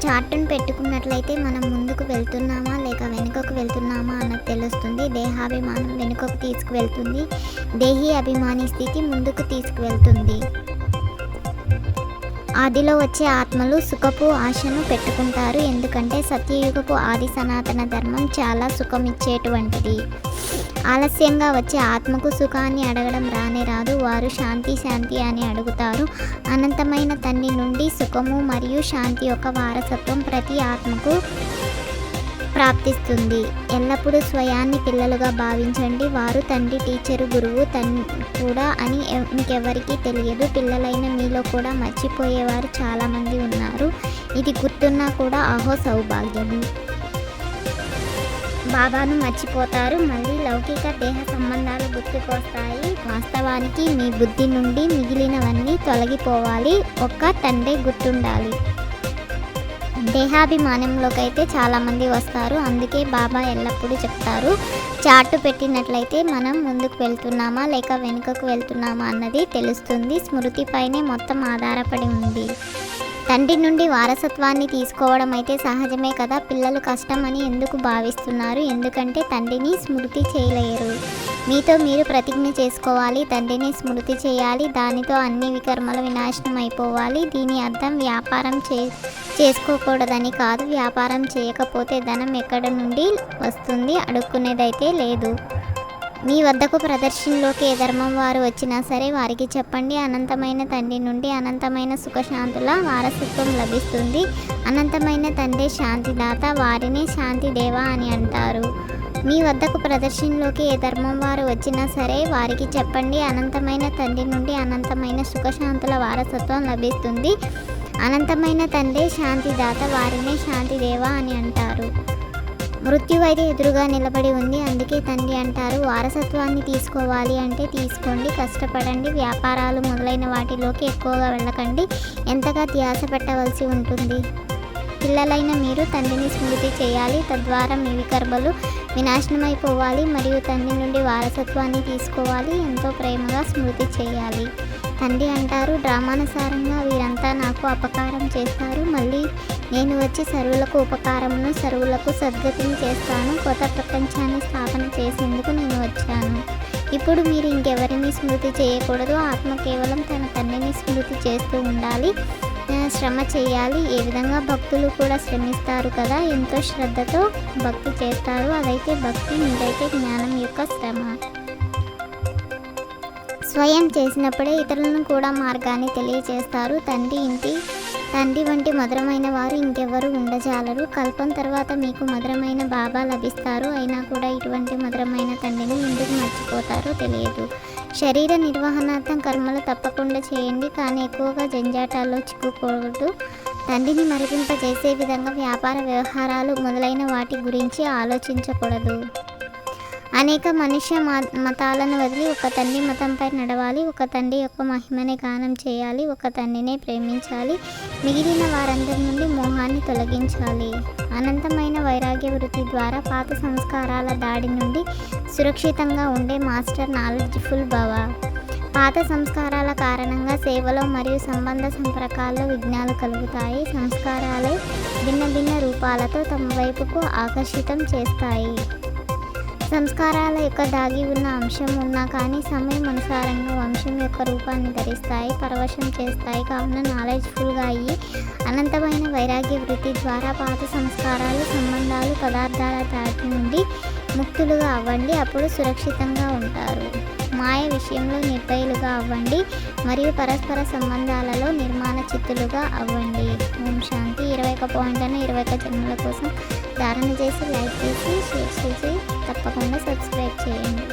చార్టును పెట్టుకున్నట్లయితే మనం ముందుకు వెళ్తున్నామా లేక వెనుకకు వెళ్తున్నామా అన్నది తెలుస్తుంది. దేహాభిమానం వెనుకకు తీసుకువెళ్తుంది, దేహీ అభిమాని స్థితి ముందుకు తీసుకువెళ్తుంది. ఆదిలో వచ్చే ఆత్మలు సుఖపు ఆశను పెట్టుకుంటారు, ఎందుకంటే సత్యయుగపు ఆది సనాతన ధర్మం చాలా సుఖమిచ్చేటువంటిది. ఆలస్యంగా వచ్చే ఆత్మకు సుఖాన్ని అడగడం రానే రాదు, వారు శాంతి శాంతి అని అడుగుతారు. అనంతమైన తండ్రి నుండి సుఖము మరియు శాంతి యొక్క వారసత్వం ప్రతి ఆత్మకు ప్రాప్తిస్తుంది. ఎల్లప్పుడూ స్వయాన్ని పిల్లలుగా భావించండి. వారు తండ్రి, టీచరు, గురువు కూడా అని మీకెవరికీ తెలియదు. పిల్లలైన మీలో కూడా మర్చిపోయేవారు చాలామంది ఉన్నారు. ఇది గుర్తున్నా కూడా అహో సౌభాగ్యము. బాబాను మర్చిపోతారు, మళ్ళీ లౌకిక దేహ సంబంధాలు గుర్తుకొస్తాయి. వాస్తవానికి మీ బుద్ధి నుండి మిగిలినవన్నీ తొలగిపోవాలి, ఒక్క తండ్రి గుర్తుండాలి. దేహాభిమానంలోకి అయితే చాలామంది వస్తారు, అందుకే బాబా ఎల్లప్పుడూ చెప్తారు, చార్టు పెట్టినట్లయితే మనం ముందుకు వెళ్తున్నామా లేక వెనుకకు వెళ్తున్నామా అన్నది తెలుస్తుంది. స్మృతిపైనే మొత్తం ఆధారపడి ఉంది. తండ్రి నుండి వారసత్వాన్ని తీసుకోవడం అయితే సహజమే కదా. పిల్లలు కష్టం అని ఎందుకు భావిస్తున్నారు? ఎందుకంటే తండ్రిని స్మృతి చేయలేరు. మీతో మీరు ప్రతిజ్ఞ చేసుకోవాలి, తండ్రిని స్మృతి చేయాలి, దానితో అన్ని వికర్మలు వినాశనం అయిపోవాలి. దీని అర్థం వ్యాపారం చేసుకోకూడదని కాదు. వ్యాపారం చేయకపోతే ధనం ఎక్కడి నుండి వస్తుంది? అడుక్కునేదైతే లేదు. మీ వద్దకు ప్రదర్శనలోకి ఏ ధర్మం వారు వచ్చినా సరే వారికి చెప్పండి, అనంతమైన తండ్రి నుండి అనంతమైన సుఖశాంతుల వారసత్వం లభిస్తుంది. అనంతమైన తండ్రి శాంతిదాత, వారిని శాంతిదేవ అని అంటారు. మీ వద్దకు ప్రదర్శనలోకి ఏ ధర్మం వారు వచ్చినా సరే వారికి చెప్పండి, అనంతమైన తండ్రి నుండి అనంతమైన సుఖశాంతుల వారసత్వం లభిస్తుంది. అనంతమైన తండ్రి శాంతిదాత, వారిని శాంతిదేవ అని అంటారు. మృత్యు అయితే ఎదురుగా నిలబడి ఉంది, అందుకే తండ్రి అంటారు, వారసత్వాన్ని తీసుకోవాలి అంటే తీసుకోండి, కష్టపడండి, వ్యాపారాలు మొదలైన వాటిలోకి ఎక్కువగా వెళ్ళకండి, ఎంతగా ధ్యాస పెట్టవలసి ఉంటుంది. పిల్లలైన మీరు తండ్రిని స్మృతి చేయాలి, తద్వారా మీ వికర్మలు వినాశనమైపోవాలి మరియు తండ్రి నుండి వారసత్వాన్ని తీసుకోవాలి, ఎంతో ప్రేమగా స్మృతి చేయాలి. తండ్రి అంటారు, డ్రామానుసారంగా వీరంతా నాకు అపకారం చేస్తారు, మళ్ళీ నేను వచ్చి సర్వులకు ఉపకారమును, సర్వులకు సద్గతిని చేస్తాను. కొత్త ప్రపంచాన్ని స్థాపన చేసేందుకు నేను వచ్చాను. ఇప్పుడు మీరు ఇంకెవరిని స్మృతి చేయకూడదు. ఆత్మ కేవలం తన తండ్రిని స్మృతి చేస్తూ ఉండాలి, శ్రమ చేయాలి. ఏ విధంగా భక్తులు కూడా శ్రమిస్తారు కదా, ఎంతో శ్రద్ధతో భక్తి చేస్తారు. అదైతే భక్తి, మీదైతే జ్ఞానం యొక్క శ్రమ. స్వయం చేసినప్పుడే ఇతరులను కూడా మార్గాన్ని తెలియజేస్తారు. తండ్రి వంటి మధురమైన వారు ఇంకెవరు ఉండజాలరు. కల్పం తర్వాత మీకు మధురమైన బాబా లభిస్తారు. అయినా కూడా ఇటువంటి మధురమైన తండ్రిని ఎందుకు మర్చిపోతారో తెలియదు. శరీర నిర్వహణార్థం కర్మలు తప్పకుండా చేయండి, కానీ ఎక్కువగా జంజాటాల్లో చిక్కుకోవద్దు. తండ్రిని మరిపింపజేసే విధంగా వ్యాపార వ్యవహారాలు మొదలైన వాటి గురించి ఆలోచించకూడదు. అనేక మనుష్య మతాలను వదిలి ఒక తండ్రి మతంపై నడవాలి. ఒక తండ్రి యొక్క మహిమని గానం చేయాలి. ఒక తండ్రినే ప్రేమించాలి. మిగిలిన వారందరి నుండి మోహాన్ని తొలగించాలి. అనంతమైన వైరాగ్య వృత్తి ద్వారా పాత సంస్కారాల దాడి నుండి సురక్షితంగా ఉండే మాస్టర్ నాలెడ్జ్ఫుల్ భవ. పాత సంస్కారాల కారణంగా సేవలో మరియు సంబంధ సంపర్కాల్లో విఘ్నాలు కలుగుతాయి. సంస్కారాలే భిన్న భిన్న రూపాలతో తమ వైపుకు ఆకర్షితం చేస్తాయి. సంస్కారాల యొక్క దాగి ఉన్న అంశం ఉన్నా కానీ సమయం అనుసారంగా వంశం యొక్క రూపాన్ని ధరిస్తాయి, పరవశం చేస్తాయి. కావున నాలెడ్జ్ఫుల్గా అయ్యి అనంతమైన వైరాగ్య వృత్తి ద్వారా పాత సంస్కారాలు, సంబంధాలు, పదార్థాల దాటి నుండి ముక్తులుగా అవ్వండి. అప్పుడు సురక్షితంగా ఉంటారు. మాయ విషయంలో నిర్భయులుగా అవ్వండి మరియు పరస్పర సంబంధాలలో నిర్మాణ చిత్తులుగా అవ్వండి. ఓం శాంతి. 21 పాయింట్లను 21 జన్మల కోసం ధారణ చేసి, లైక్ చేసి, షేర్ చేసి, తప్పకుండా సబ్స్క్రైబ్ చేయండి.